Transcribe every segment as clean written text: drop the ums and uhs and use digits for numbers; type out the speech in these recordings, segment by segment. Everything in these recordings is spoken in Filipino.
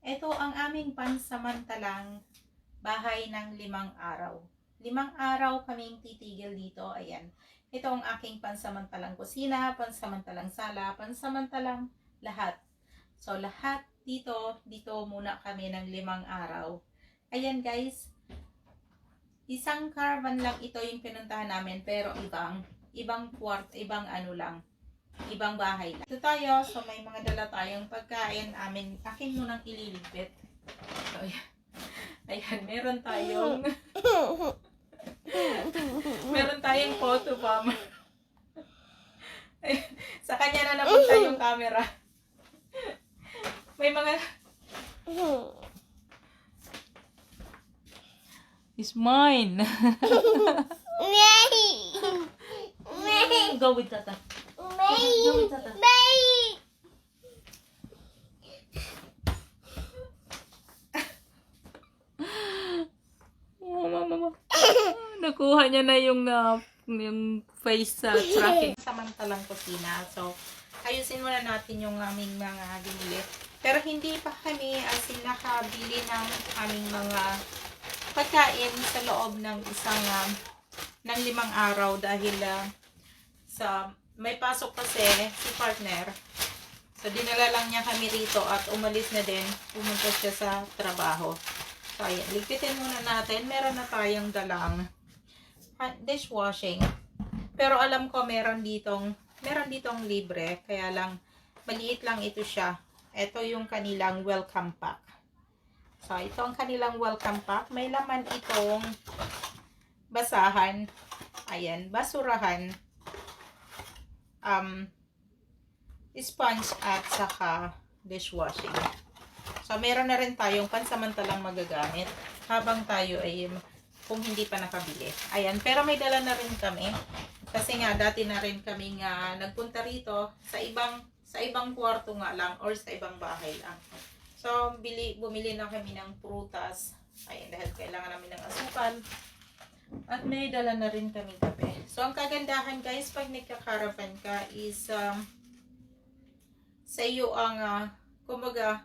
Ito ang aming pansamantalang bahay ng 5 araw. 5 araw kaming titigil dito. Ayan. Ito ang aking pansamantalang kusina, pansamantalang sala, pansamantalang lahat. So, lahat dito muna kami ng 5 araw. Ayan guys, isang caravan lang ito yung pinuntahan namin, pero ibang bahay lang. Ito tayo, so may mga dala tayong pagkain, akin munang ililigpit. So, ayan, meron tayong photo bomb. Sa kanya na napunta yung camera. May mga It's mine. Go with Tata. Go with Tata. Mama. Nakuha niya na yung face tracking. Samantalang kusina. So, ayusin muna natin yung aming mga binili. Pero hindi pa kami nakabili ng aming mga pagkain sa loob ng ng 5 araw dahil may pasok kasi si partner. So, dinala lang niya kami rito at umalis na din. Pumunta siya sa trabaho. So, ayan. Ligpitin muna natin. Meron na tayong dalang dishwashing. Pero alam ko meron ditong libre. Kaya lang, maliit lang ito siya. Ito yung kanilang welcome pack. So, ito ang kanilang welcome pack. May laman itong basahan. Ayan, basurahan. Sponge at saka dishwashing. So, meron na rin tayong pansamantalang magagamit habang tayo ay kung hindi pa nakabili. Ayan, pero may dala na rin kami. Kasi nga, dati na rin kami nagpunta rito sa ibang kwarto nga lang or sa ibang bahay lang. So, bumili na kami ng prutas. Ayan, dahil kailangan namin ng asukal. At may dala na rin kami kape. So, ang kagandahan guys, pag nagka-caravan ka is sa iyo ang, kumbaga,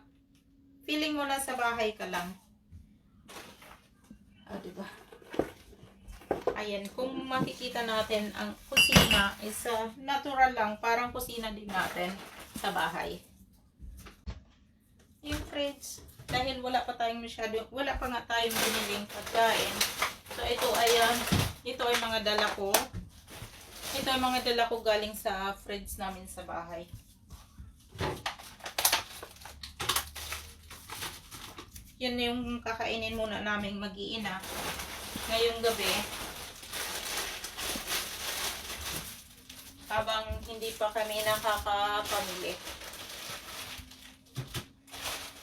feeling mo na sa bahay ka lang. Diba? Ayan, kung makikita natin, ang kusina is natural lang. Parang kusina din natin sa bahay. Yung fridge, dahil wala pa nga tayong biniling pagkain. So, ito ay mga dala ko. Ito ay mga dala ko galing sa fridge namin sa bahay. Yan yung kakainin muna namin mag-iina ngayong gabi. Habang hindi pa kami nakakapamili.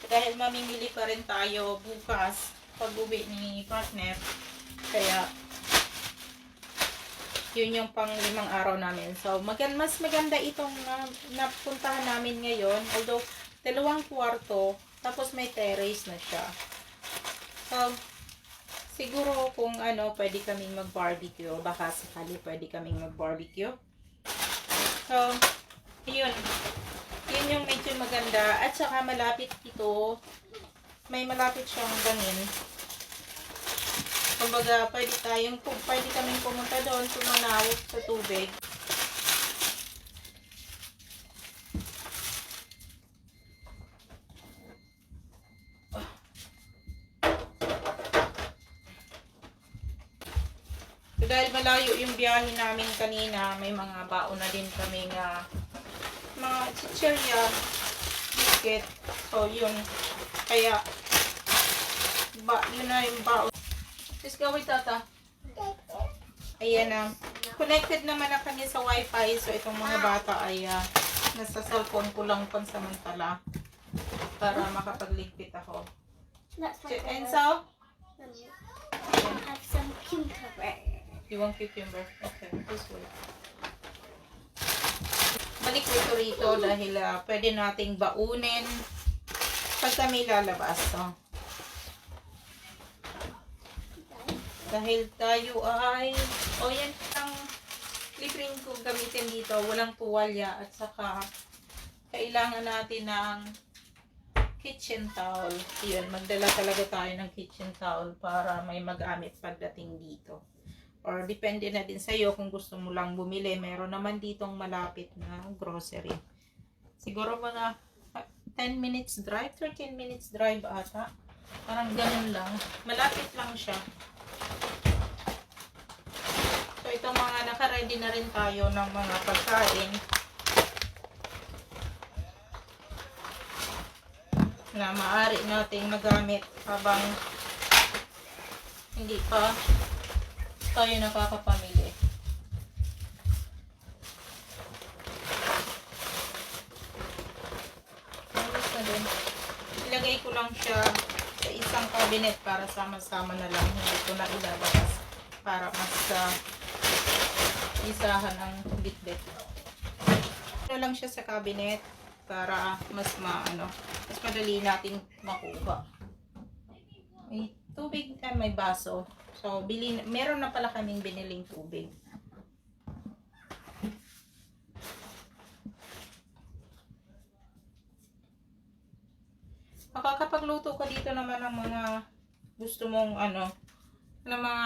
Dahil mamimili pa rin tayo bukas pag-uwi ni partner. Kaya, yun yung pang 5 araw namin. So, mas maganda itong napuntahan namin ngayon. Although, 2 kwarto, tapos may terrace na siya. So, siguro kung pwede kaming mag-barbecue. Baka sakali pwede kaming mag-barbecue. So, yun. Yun yung medyo maganda. At saka malapit ito. May malapit siyang bangin. Kumbaga, pwede kaming pumunta doon, sumanaw sa tubig. So, dahil malayo yung biyahe namin kanina, may mga baon na din kami mga chichirya, biscuit. So, yun. Kaya, yun na yung baon. Just go with Tata. Ayan na. Connected naman na kami sa wifi. So, itong mga bata ay nasa cellphone ko lang pansamantala para makapagligpit ako. And so? Have some cucumber. You want cucumber? Okay, this way. Balik dito rito dahil pwede nating baunin pag kami lalabas. So. Dahil tayo ay, yan ang libreng ko gamitin dito. Walang tuwalya at saka kailangan natin ng kitchen towel. Yun, magdala talaga tayo ng kitchen towel para may magamit pagdating dito. Or depende na din sa'yo kung gusto mo lang bumili. Meron naman ditong malapit na grocery. Siguro mga 10 minutes drive, 13 minutes drive ata. Parang ganun lang. Malapit lang siya. So, ito mga naka-ready na rin tayo ng mga pagkain na maaari nating magamit habang hindi pa tayo nakakapamili. Tapos na din. Ilagay ko lang siya sa isang cabinet para sama-sama na lang. Hindi ko na ilabas para mas isahan ang bitbit. Ito lang siya sa cabinet para mas mas madali natin makuha. May tubig at may baso. So, meron na pala kaming biniling tubig. Makakapagluto ka dito naman ng mga gusto mong ng mga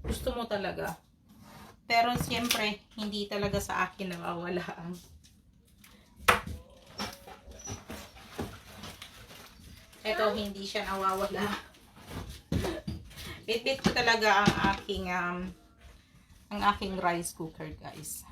gusto mo talaga. Pero siyempre, hindi talaga sa akin nawawala ang ito, hindi siya nawawala. Bitbit ko talaga ang aking rice cooker, guys.